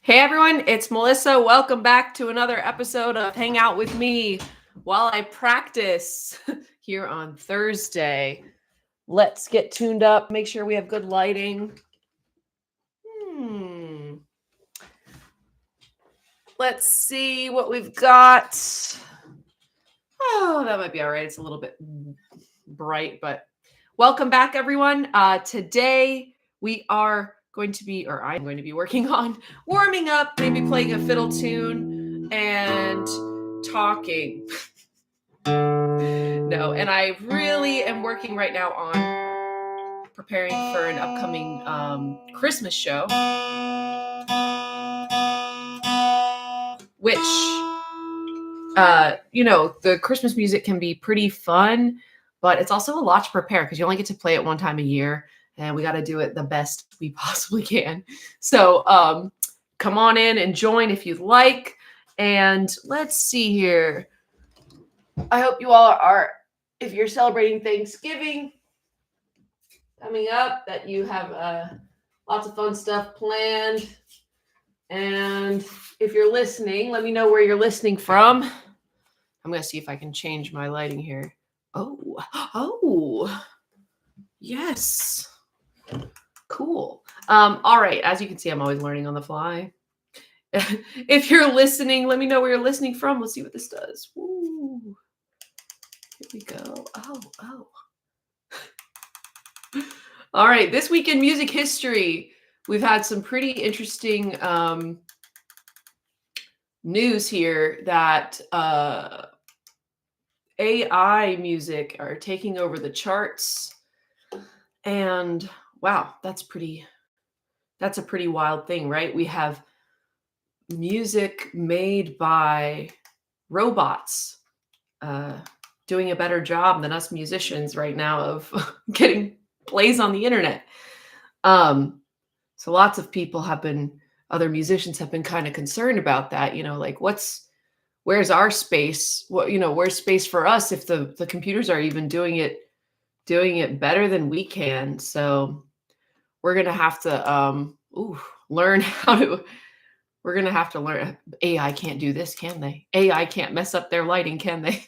Hey everyone, it's Melissa. Welcome back to another episode of Hang Out with Me while I practice here on Thursday. Let's get tuned up, make sure we have good lighting. Let's see what we've got. Oh, that might be all right. It's a little bit bright, but welcome back, everyone. Today we are going to be, or I'm going to be working on warming up, maybe playing a fiddle tune and talking. No, and I really am working right now on preparing for an upcoming Christmas show, which, the Christmas music can be pretty fun, but it's also a lot to prepare because you only get to play it one time a year, and we got to do it the best we possibly can. So come on in and join if you'd like. And let's see here. I hope you all are, if you're celebrating Thanksgiving coming up, that you have lots of fun stuff planned. And if you're listening, let me know where you're listening from. I'm going to see if I can change my lighting here. Oh, yes. Cool. All right. As you can see, I'm always learning on the fly. If you're listening, let me know where you're listening from. Let's see what this does. Woo. Here we go. Oh. All right. This week in music history, we've had some pretty interesting news here that AI music are taking over the charts. And wow, that's a pretty wild thing, right? We have music made by robots doing a better job than us musicians right now of getting plays on the internet. So lots of people other musicians have been kind of concerned about that, like where's our space? Where's space for us if the computers are even doing it better than we can? So we're going to have to learn we're going to have to learn. AI can't do this, can they? AI can't mess up their lighting, can they?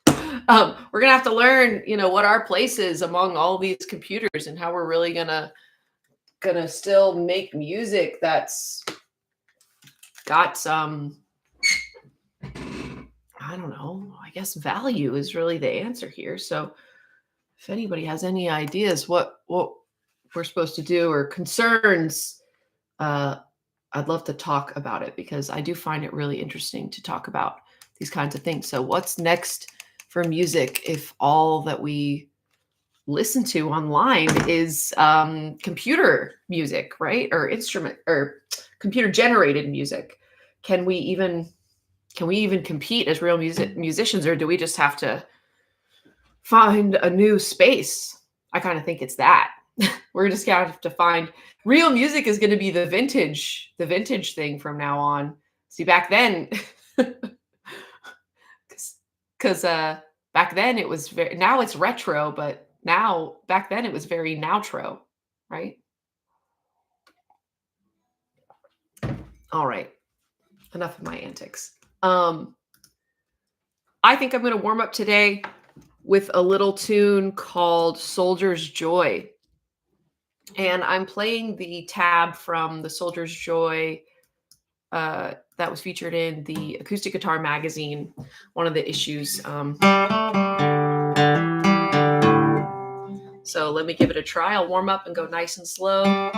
We're going to have to learn, what our place is among all these computers and how we're really going to still make music that's got some, I don't know, I guess value is really the answer here. So if anybody has any ideas what we're supposed to do or concerns, I'd love to talk about it because I do find it really interesting to talk about these kinds of things. So what's next for music if all that we listen to online is computer music, right? Or instrument or computer generated music? Can we even compete as real musicians, or do we just have to find a new space? I kind of think it's that. We're just gonna have to find real music is going to be the vintage thing from now on. See, back then, because back then it was now it's retro, but back then it was very nowtro, right? All right, enough of my antics. I think I'm going to warm up today with a little tune called Soldier's Joy. And I'm playing the tab from the Soldier's Joy that was featured in the Acoustic Guitar Magazine, one of the issues. So let me give it a try. I'll warm up and go nice and slow.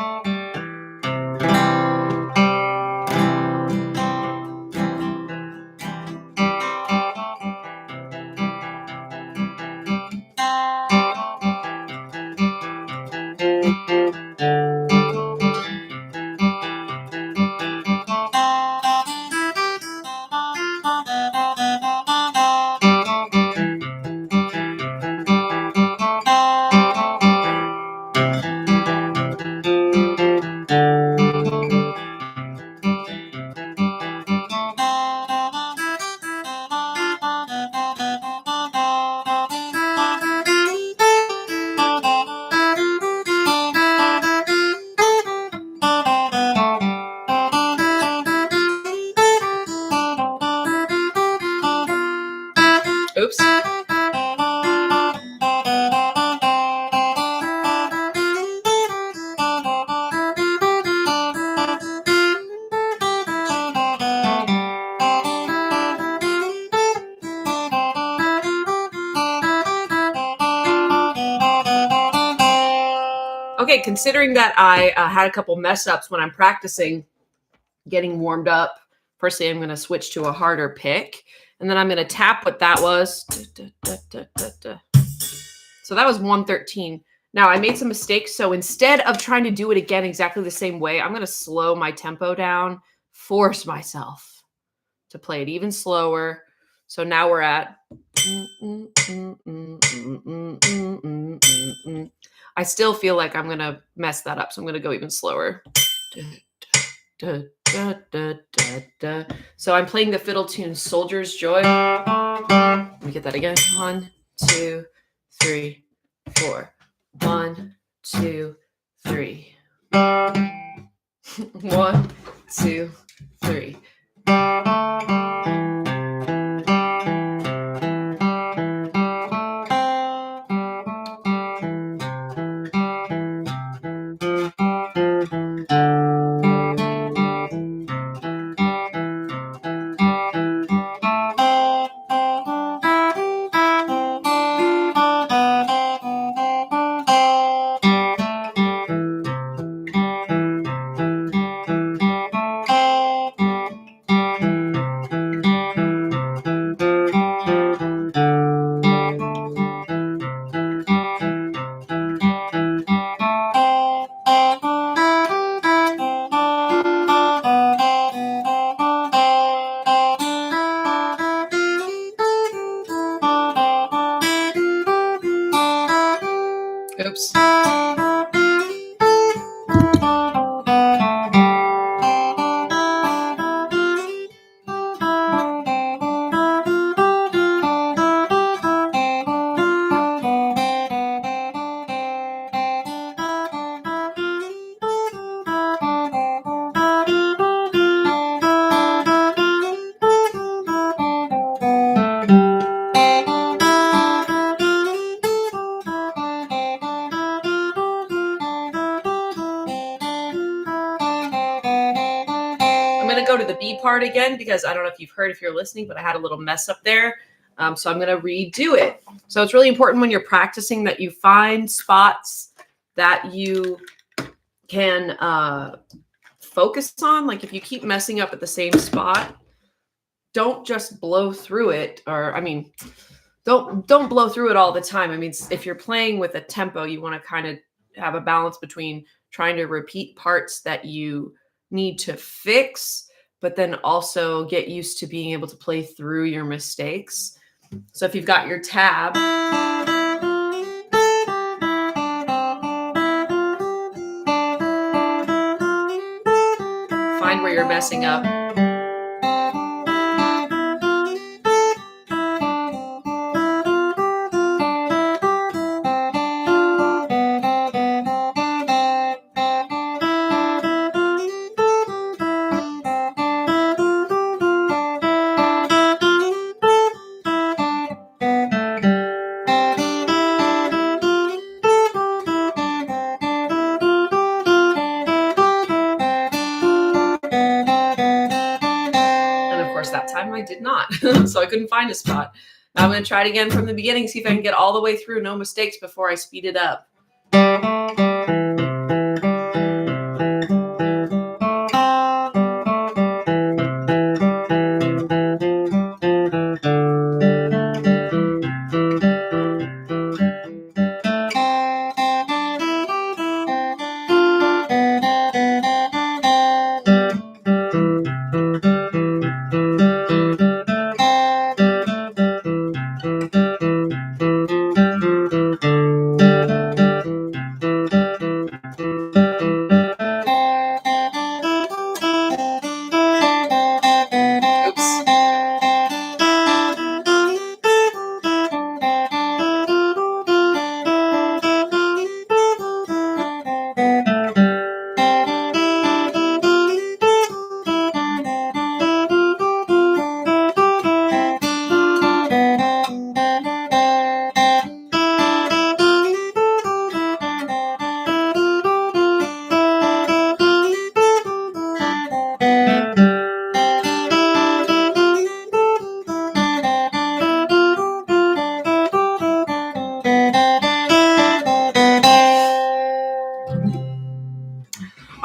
considering that I had a couple mess ups when I'm practicing getting warmed up, firstly, I'm going to switch to a harder pick, and then I'm going to tap what that was. So that was 113. Now I made some mistakes. So instead of trying to do it again exactly the same way, I'm going to slow my tempo down, force myself to play it even slower. So now we're at. I still feel like I'm going to mess that up. So I'm going to go even slower. So I'm playing the fiddle tune Soldier's Joy. Let me get that again. 1, 2, 3, 4. 1, 2, 3. 1, 2, 3. Oops. I'm going to go to the B part again because I don't know if you've heard, if you're listening, but I had a little mess up there. So I'm going to redo it. So it's really important when you're practicing that you find spots that you can focus on. Like if you keep messing up at the same spot, don't just blow through it. Or, I mean, don't blow through it all the time. I mean, if you're playing with a tempo, you want to kind of have a balance between trying to repeat parts that you need to fix, but then also get used to being able to play through your mistakes. So if you've got your tab, find where you're messing up. That time I did not. So I couldn't find a spot. Now I'm going to try it again from the beginning, see if I can get all the way through, no mistakes, before I speed it up.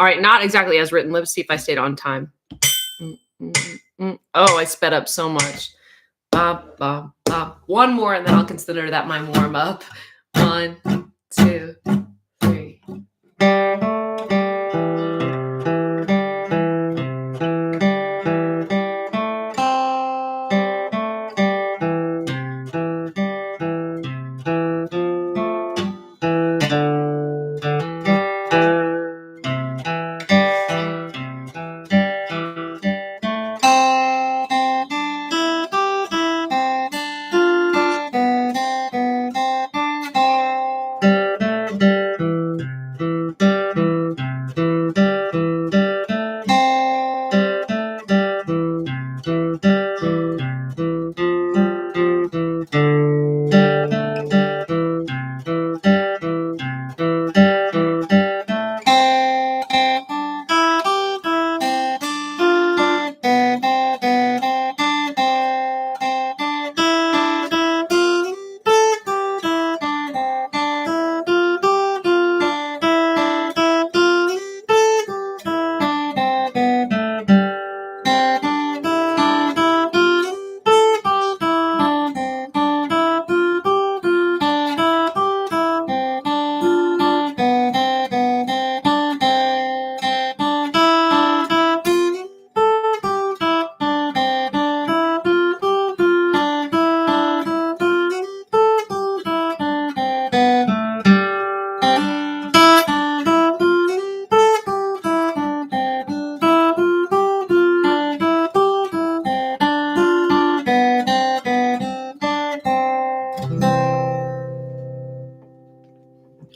All right, not exactly as written. Let's see if I stayed on time. Oh, I sped up so much. One more, and then I'll consider that my warm up. 1, 2, 3.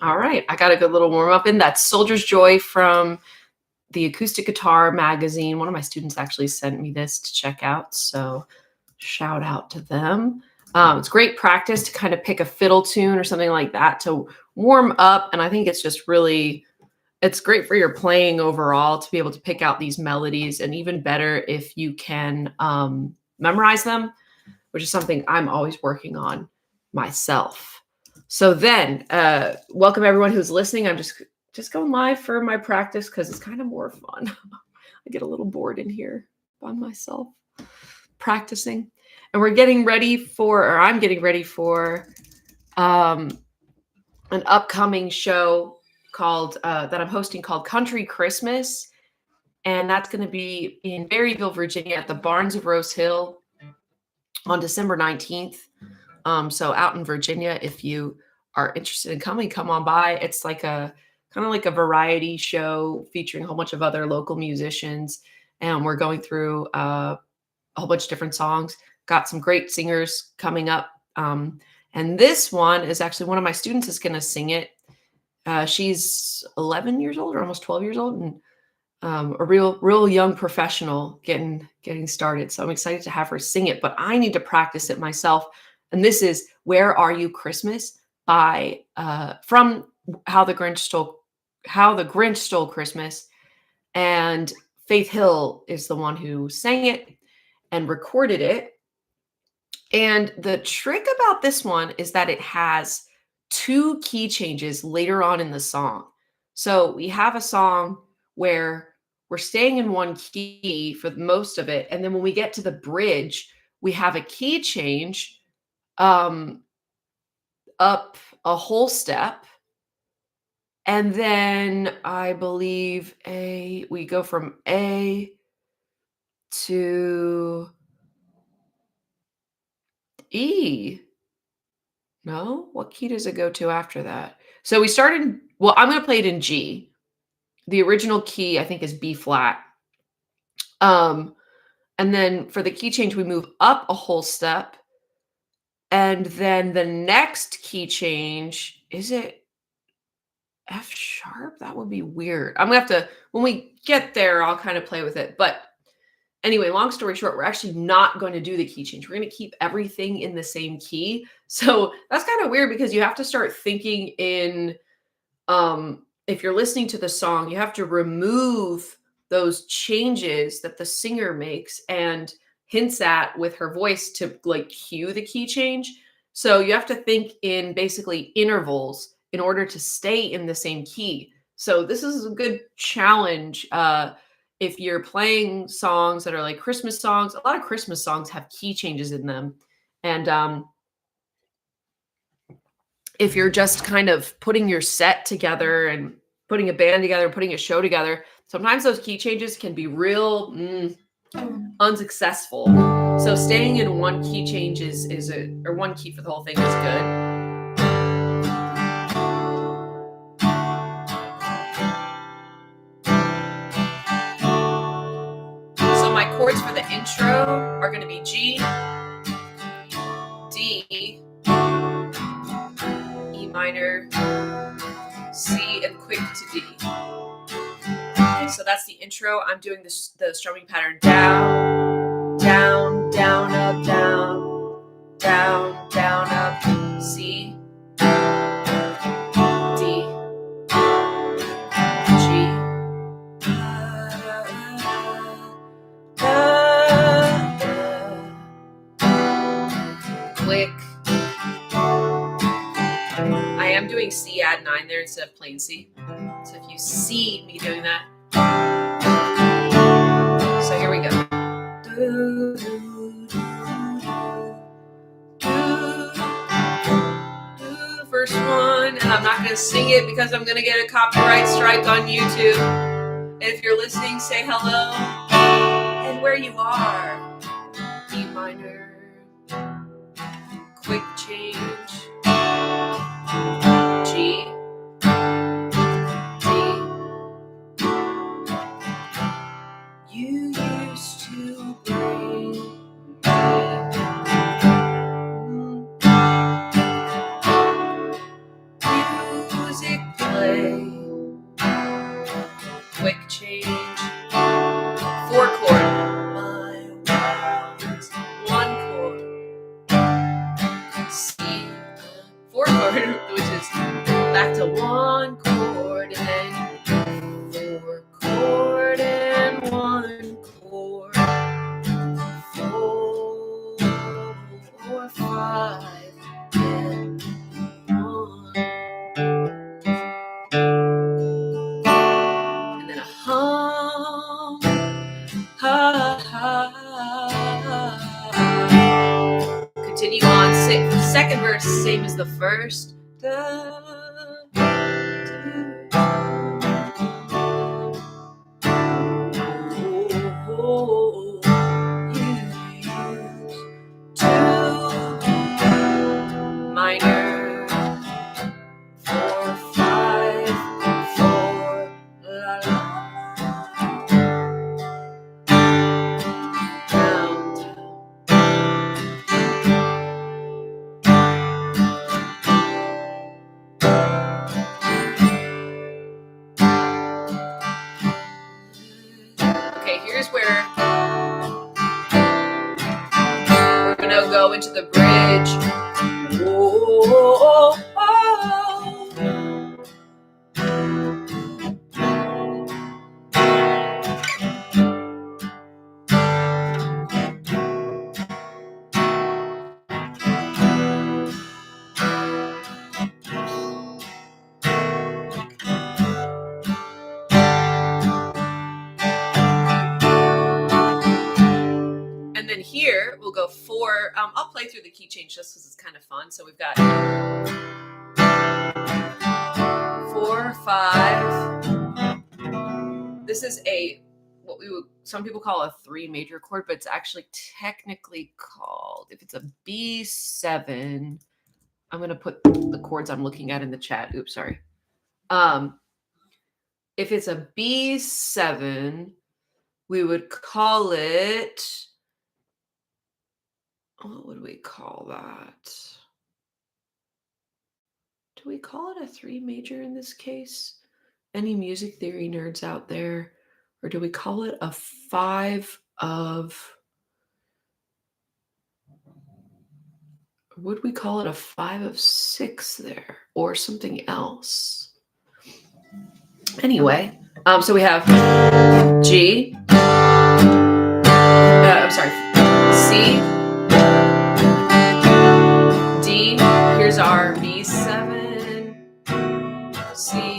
All right, I got a good little warm up in. That's Soldier's Joy from the Acoustic Guitar magazine. One of my students actually sent me this to check out, so shout out to them. It's great practice to kind of pick a fiddle tune or something like that to warm up, and I think it's just really, it's great for your playing overall to be able to pick out these melodies, and even better if you can memorize them, which is something I'm always working on myself. So then, welcome everyone who's listening. I'm just going live for my practice because it's kind of more fun. I get a little bored in here by myself practicing. And we're getting ready for, or I'm getting ready for an upcoming show called, that I'm hosting called Country Christmas. And that's going to be in Berryville, Virginia at the Barns of Rose Hill on December 19th. So out in Virginia, if you are interested in coming, come on by. It's like a kind of like a variety show featuring a whole bunch of other local musicians. And we're going through a whole bunch of different songs. Got some great singers coming up. And this one is actually one of my students is going to sing it. She's 11 years old or almost 12 years old, and a real young professional getting started. So I'm excited to have her sing it, but I need to practice it myself. And this is Where Are You Christmas by from How the Grinch Stole Christmas. And Faith Hill is the one who sang it and recorded it. And the trick about this one is that it has 2 key changes later on in the song. So we have a song where we're staying in one key for most of it. And then when we get to the bridge, we have a key change up a whole step. And then I believe we go from A to E. No, what key does it go to after that? So we started, well, I'm going to play it in G. The original key, I think, is B flat. And then for the key change, we move up a whole step. And then the next key change, is it F sharp? That would be weird. I'm going to have to, when we get there, I'll kind of play with it. But anyway, long story short, we're actually not going to do the key change. We're going to keep everything in the same key. So that's kind of weird because you have to start thinking in, if you're listening to the song, you have to remove those changes that the singer makes and hints at with her voice to like cue the key change. So you have to think in basically intervals in order to stay in the same key. So this is a good challenge. If you're playing songs that are like Christmas songs, a lot of Christmas songs have key changes in them. And if you're just kind of putting your set together and putting a band together, putting a show together, sometimes those key changes can be real unsuccessful. So staying in one key change or one key for the whole thing is good. So my chords for the intro are going to be G, D, E minor, C, and quick to D. So that's the intro. I'm doing the strumming pattern down, down, down, up, down, down, down, up, C, D, G, quick. I am doing C add 9 there instead of plain C. So if you see me doing that. So here we go. First one, and I'm not going to sing it because I'm going to get a copyright strike on YouTube. And if you're listening, say hello and where you are. E minor, quick change, G, D. You used to bring me music play, quick change, 4 chord, my world's 1 chord, C, 4 chord, which is back to 1 chord, and then 4 chord and 1 chord, 4, 5, and 1. And then a hum, ha, ha, ha. Continue on. Second verse, same as the first. Da, minor, 4, 5, 4, la, la, down, Okay, here's where we're gonna go into the bridge. Whoa, oh, oh. And then here we'll go 4. I'll play through the key change just because it's kind of fun. So we've got 4, 5. This is what some people call a 3 major chord, but it's actually technically called, if it's a B7, I'm going to put the chords I'm looking at in the chat. Oops, sorry. If it's a B7, we would call it, what would we call that? Do we call it a 3 major in this case? Any music theory nerds out there? Or do we call it a 5 of, would we call it a 5 of 6 there or something else? Anyway, so we have G, I'm sorry, C, D, here's our B7, C,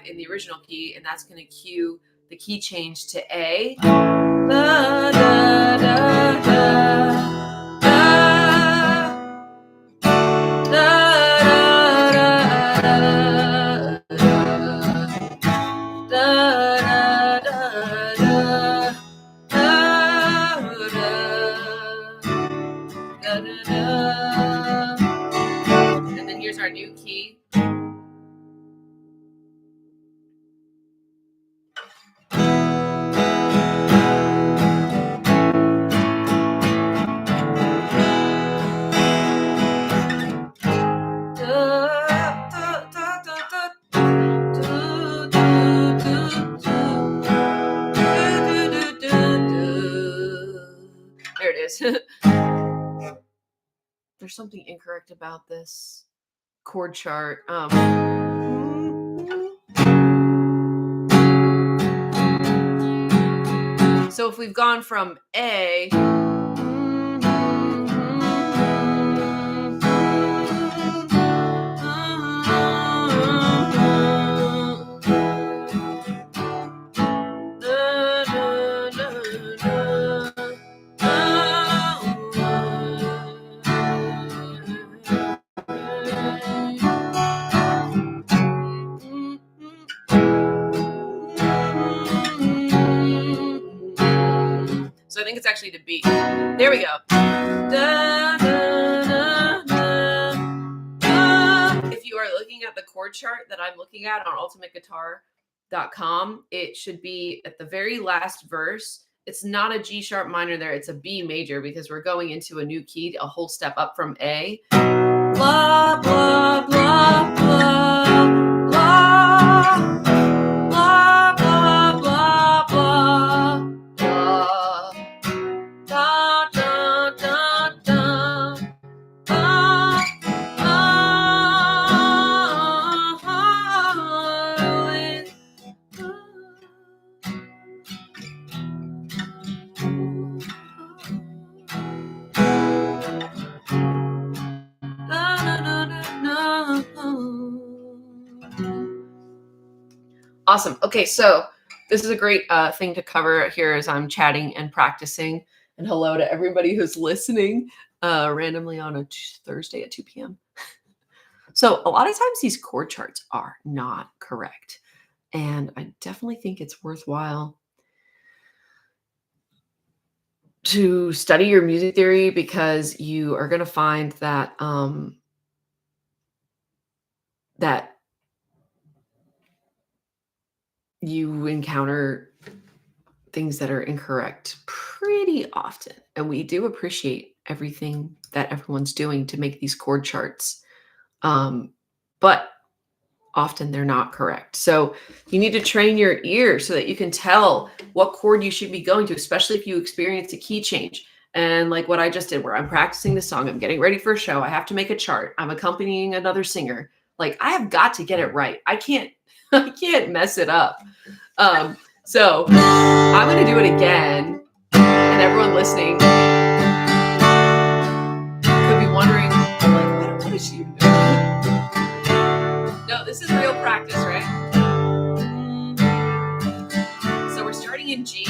in the original key, and that's going to cue the key change to A. Da, da, da, da, da, da, da, da, da, and then here's our new key. There it is. There's something incorrect about this chord chart. So if we've gone from A so I think it's actually the B. There we go. If you are looking at the chord chart that I'm looking at on ultimateguitar.com, it should be at the very last verse. It's not a G sharp minor there. It's a B major because we're going into a new key, a whole step up from A. Blah, blah, blah, blah, blah, blah, blah, blah, blah, blah, da, da, da, da, da, Awesome. Okay, so this is a great thing to cover here as I'm chatting and practicing. And hello to everybody who's listening randomly on a Thursday at 2 p.m. So a lot of times these chord charts are not correct. And I definitely think it's worthwhile to study your music theory because you are going to find that that you encounter things that are incorrect pretty often. And we do appreciate everything that everyone's doing to make these chord charts. But often they're not correct. So you need to train your ear so that you can tell what chord you should be going to, especially if you experience a key change. And like what I just did, where I'm practicing the song, I'm getting ready for a show, I have to make a chart, I'm accompanying another singer. Like I have got to get it right. I can't mess it up. So I'm going to do it again. And everyone listening could be wondering, like, what is she even doing? No, this is real practice, right? So we're starting in G.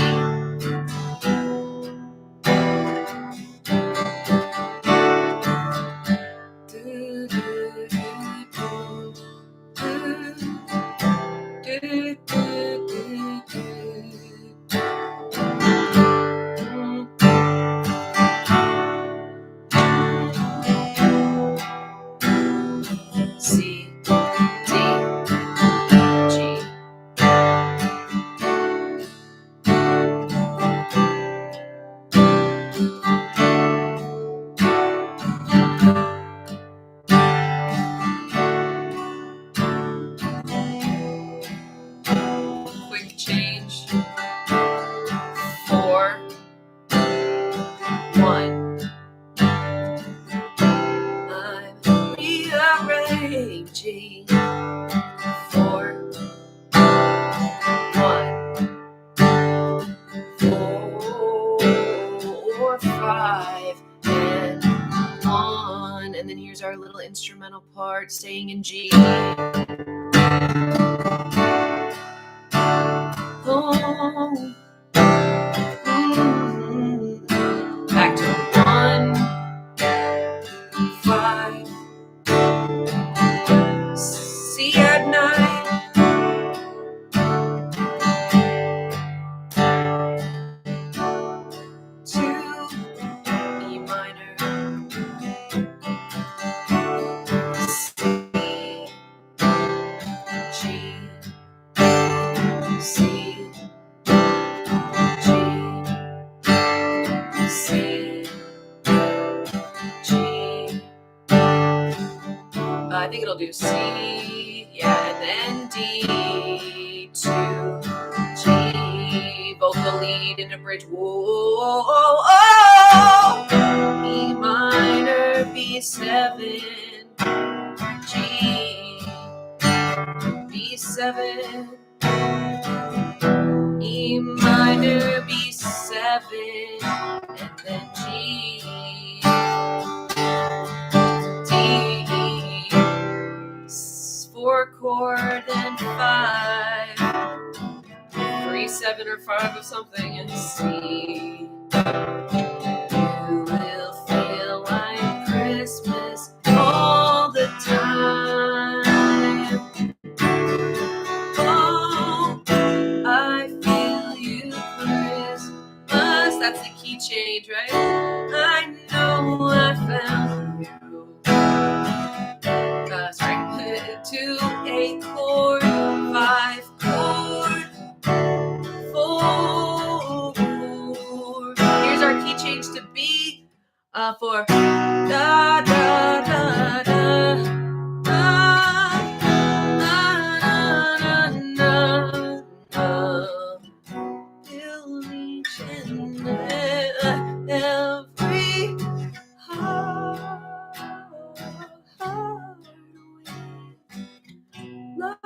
C, D, G. Quick change. 4, 1. I'm rearranging. 4, 1, 4, 5, and 1. And then here's our little instrumental part, staying in G. Back to 1, 5, C at 9, E minor, C, G, C, G, C, G. I think it'll do C, yeah, and then D, 2, G, vocal lead into bridge, whoa, oh, oh, E minor, B7, G, B7, E minor, B7, and then G, D, 4 chord, then 5, 3, 7, or 5 of something, and C. You will feel like Christmas all the time. Oh, I feel you, Christmas. That's the key change, right? I know I found you. Sorry. 2, 8 chord, 5 chord, 4. Here's our key change to B for da da da da. You'll reach in every heart with love.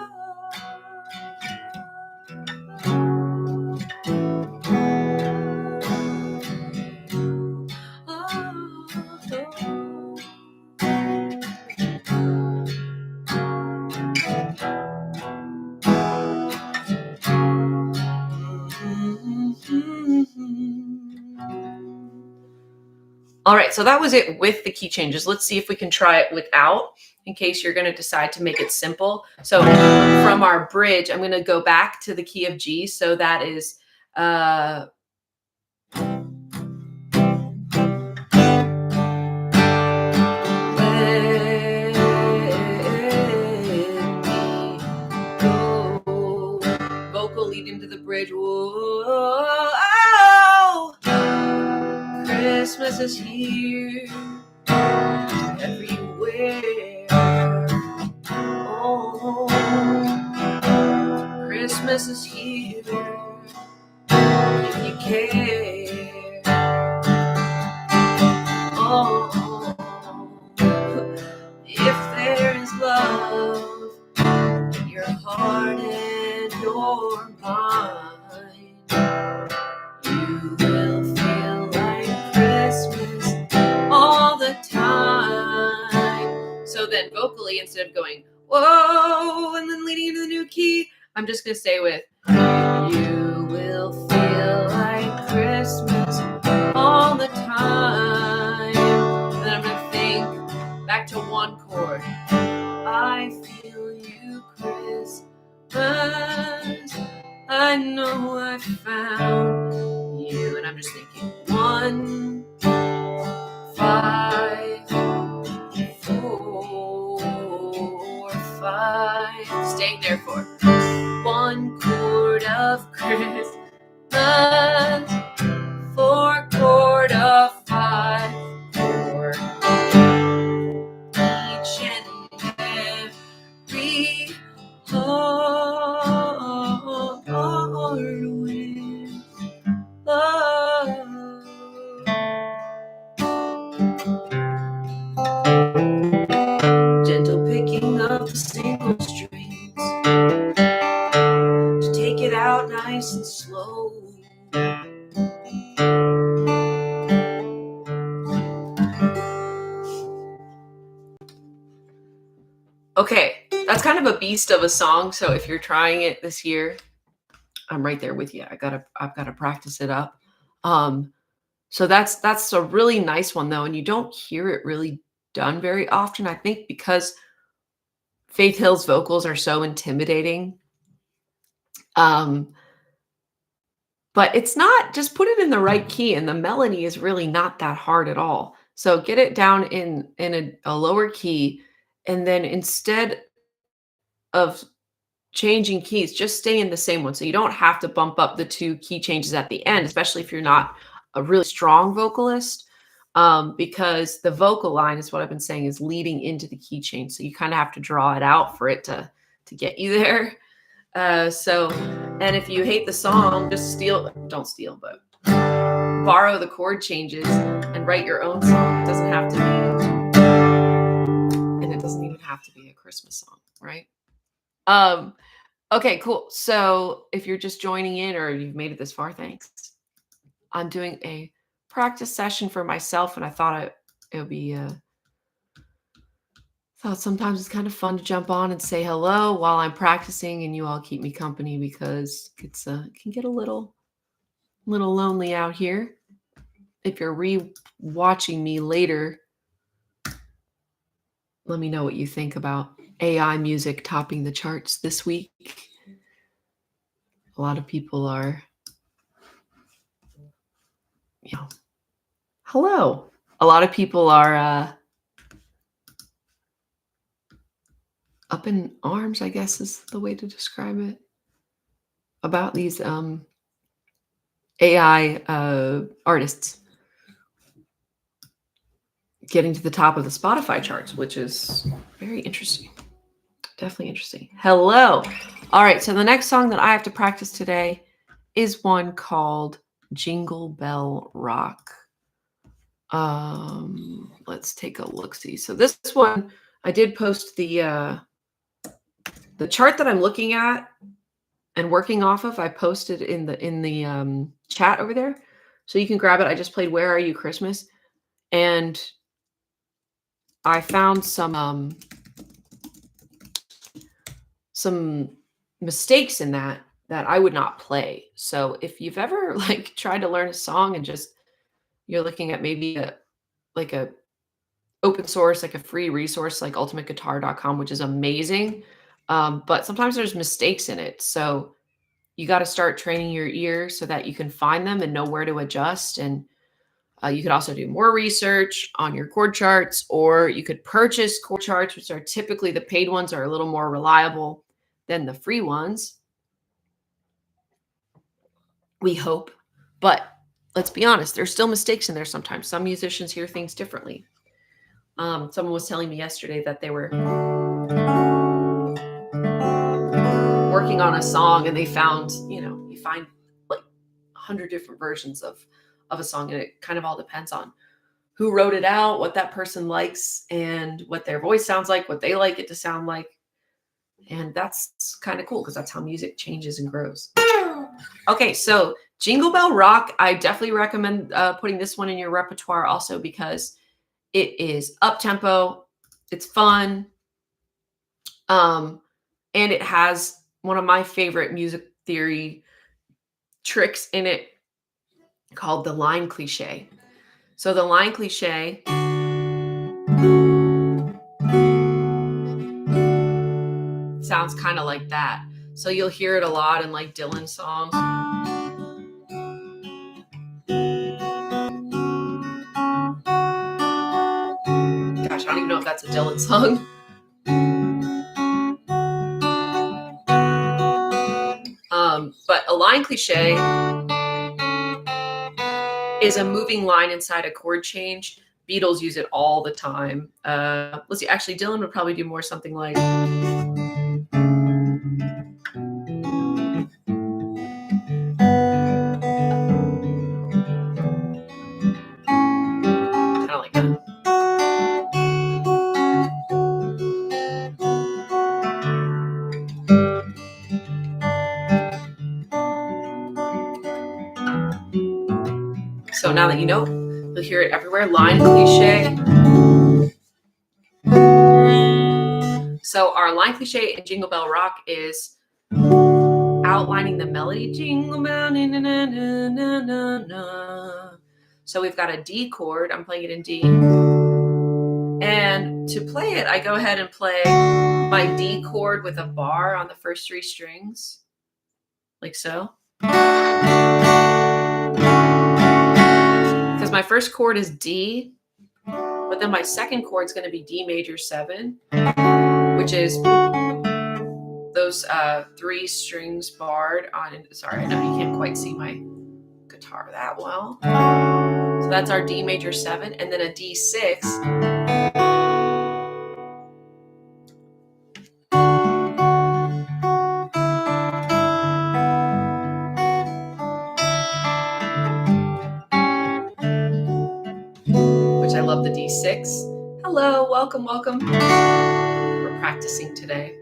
All right, so that was it with the key changes. Let's see if we can try it without, in case you're going to decide to make it simple. So from our bridge, I'm going to go back to the key of G. So that is vocal lead into the bridge. Whoa, Christmas is here everywhere. Oh, Christmas is here if you care. Oh, if there is love in your heart and your mind, you will feel like Christmas all the time. So then vocally, instead of going, whoa, and then leading into the new key, I'm just going to stay with, you will feel like Christmas all the time. And then I'm going to think back to 1 chord. I feel you, Christmas. I know I found you. And I'm just thinking 1, 5, 4, 5. Staying there for 1 chord of Christmas, 4 chord of 5 chord. Each and every heart with love. Gentle picking up the single strings to take it out nice and slow. Okay, that's kind of a beast of a song, so if you're trying it this year, I'm right there with you. I've got to practice it up. So that's a really nice one though, and you don't hear it really done very often. I think because Faith Hill's vocals are so intimidating. But it's not, just put it in the right key, and the melody is really not that hard at all. So get it down in a lower key, and then instead of changing keys, just stay in the same one. So you don't have to bump up the 2 key changes at the end, especially if you're not a really strong vocalist, because the vocal line is what I've been saying is leading into the key change. So you kind of have to draw it out for it to get you there. And if you hate the song, just don't steal, but borrow the chord changes and write your own song. It doesn't have to be, and it doesn't even have to be a Christmas song, right? Okay, cool. So if you're just joining in or you've made it this far, thanks. I'm doing a practice session for myself, and I thought it would be thought sometimes it's kind of fun to jump on and say hello while I'm practicing, and you all keep me company, because it can get a little lonely out here. If you're re-watching me later, let me know what you think about AI music topping the charts this week. A lot of people are, hello. A lot of people are up in arms, I guess is the way to describe it, about these AI artists getting to the top of the Spotify charts, which is very interesting. Definitely interesting. Hello. All right. So the next song that I have to practice today is one called Jingle Bell Rock. Let's take a look-see. So this one, I did post the chart that I'm looking at and working off of. I posted in the chat over there, so you can grab it. I just played "Where Are You Christmas," and I found some mistakes in that I would not play. So if you've ever tried to learn a song and just you're looking at maybe a open source, like a free resource like ultimateguitar.com, which is amazing, but sometimes there's mistakes in it. So you got to start training your ear so that you can find them and know where to adjust. And you could also do more research on your chord charts, or you could purchase chord charts, which are typically, the paid ones are a little more reliable than the free ones, we hope. But let's be honest, there's still mistakes in there sometimes. Some musicians hear things differently. Someone was telling me yesterday that they were working on a song and they found, you find like 100 different versions of a song, and it kind of all depends on who wrote it out, what that person likes, and what their voice sounds like, what they like it to sound like. And that's kind of cool, because that's how music changes and grows. Okay, so Jingle Bell Rock, I definitely recommend putting this one in your repertoire also, because it is up-tempo, it's fun, and it has one of my favorite music theory tricks in it called the line cliche. So the line cliche sounds kind of like that. So you'll hear it a lot in like Dylan songs. Gosh, I don't even know if that's a Dylan song. But a line cliche is a moving line inside a chord change. Beatles use it all the time. Let's see, actually, Dylan would probably do more something like... kind of like that. So now that you know, you'll hear it everywhere. Line cliche. So our line cliche in Jingle Bell Rock is outlining the melody. Jingle bell, na, na, na, na, na, na, na. So we've got a D chord. I'm playing it in D. And to play it, I go ahead and play my D chord with a bar on the first 3 strings, like so. Because my first chord is D, but then my second chord is going to be D major 7, which is those 3 strings barred on. Sorry, I know you can't quite see my guitar that well. So that's our D major 7, and then a D6. Which I love the D6. Hello, welcome, welcome. We're practicing today.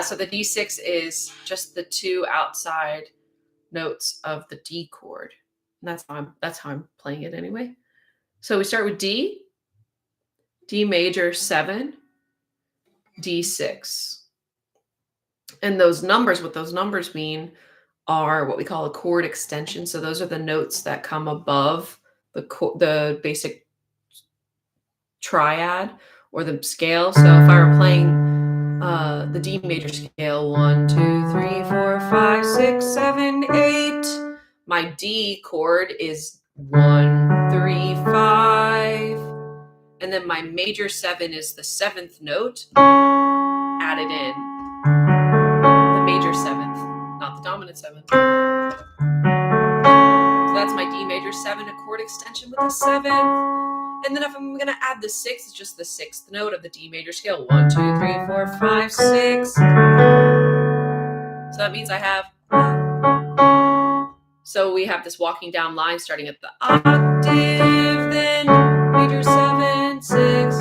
So the D6 is just the 2 outside notes of the D chord. And that's how I'm playing it anyway. So we start with D, D major 7, D6. And those numbers, what those numbers mean are what we call a chord extension. So those are the notes that come above the basic triad or the scale. So if I were playing the D major scale, 1, 2, 3, 4, 5, 6, 7, 8. My D chord is 1, 3, 5. And then my major 7 is the 7th note added in. The major 7th, not the dominant 7th. So that's my D major 7, a chord extension with the 7th. And then if I'm going to add the 6, it's just the 6th note of the D major scale. 1, 2, 3, 4, 5, 6. So that means I have. So we have this walking down line starting at the octave, then major 7, 6.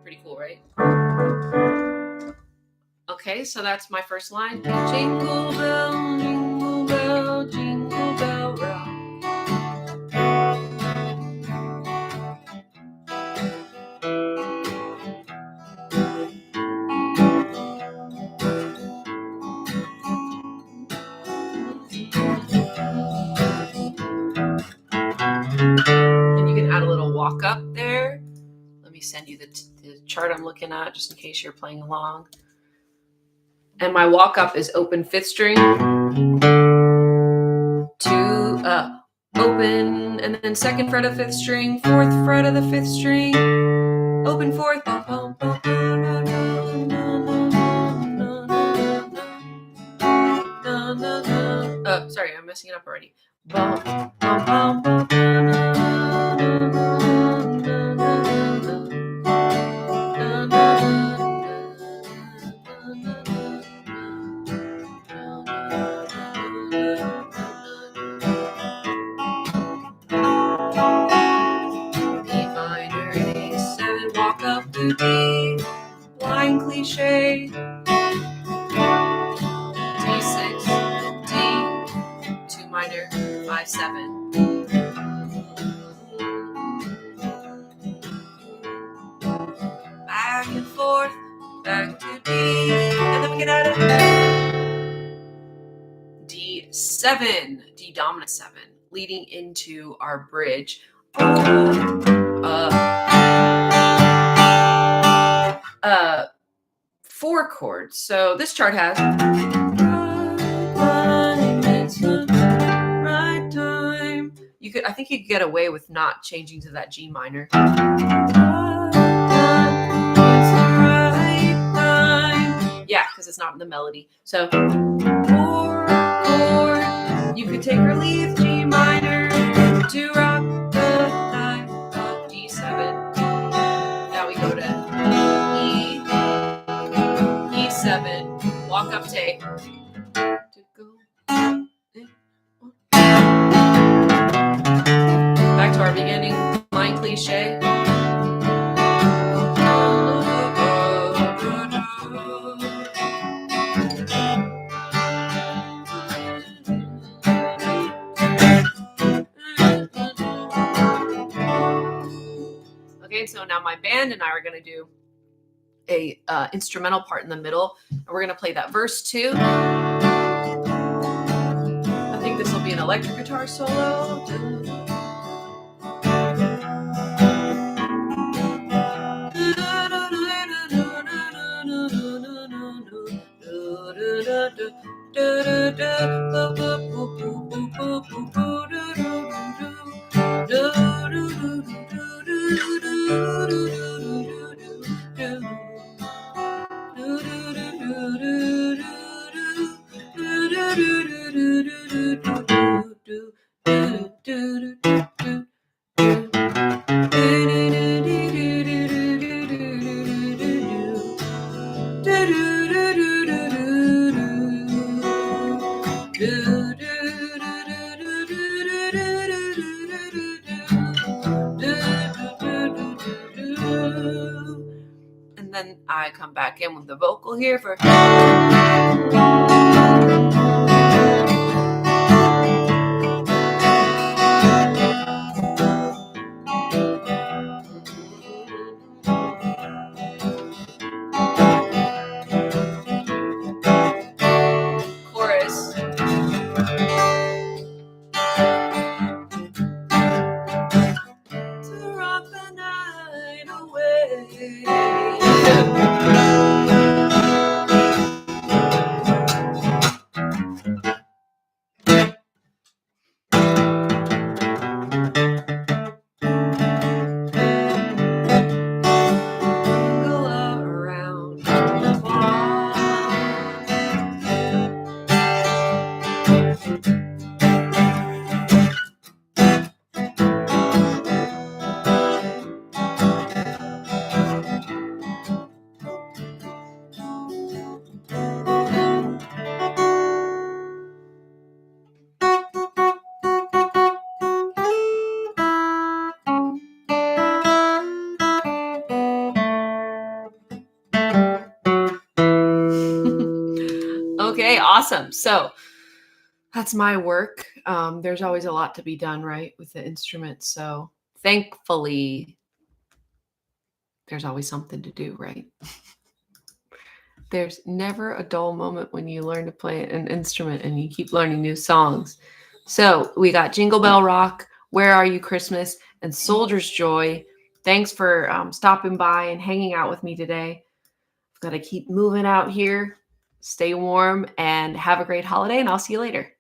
Pretty cool, right? Okay, so that's my first line. Jingle bell, jingle bell, jingle bell rock. And you can add a little walk up there. Let me send you the chart I'm looking at just in case you're playing along. And my walk up is open 5th string to open, and then 2nd fret of 5th string, 4th fret of the 5th string, open 4th. Oh, sorry, I'm messing it up already. Walk up to D, line cliche, D6, D, 2 minor, 5, 7. Back and forth, back to D, and then we get out of D7, D dominant 7, leading into our bridge. 4 chords. So this chart has right time. I think you could get away with not changing to that G minor. Yeah, because it's not in the melody. So 4 chord. You could take or leave G minor to rock the night of D7. Now we go to E7, walk up take. Back to our beginning line cliche. Okay, so now my band and I are going to do a instrumental part in the middle, and we're going to play that verse too. I think this will be an electric guitar solo. And then I come back in with the vocal here for chorus. To rock the night away. Go around the clock. Okay, awesome. So that's my work. There's always a lot to be done, right, with the instrument. So thankfully, there's always something to do, right? There's never a dull moment when you learn to play an instrument and you keep learning new songs. So we got Jingle Bell Rock, Where Are You Christmas, and Soldier's Joy. Thanks for stopping by and hanging out with me today. I've got to keep moving out here. Stay warm and have a great holiday, and I'll see you later.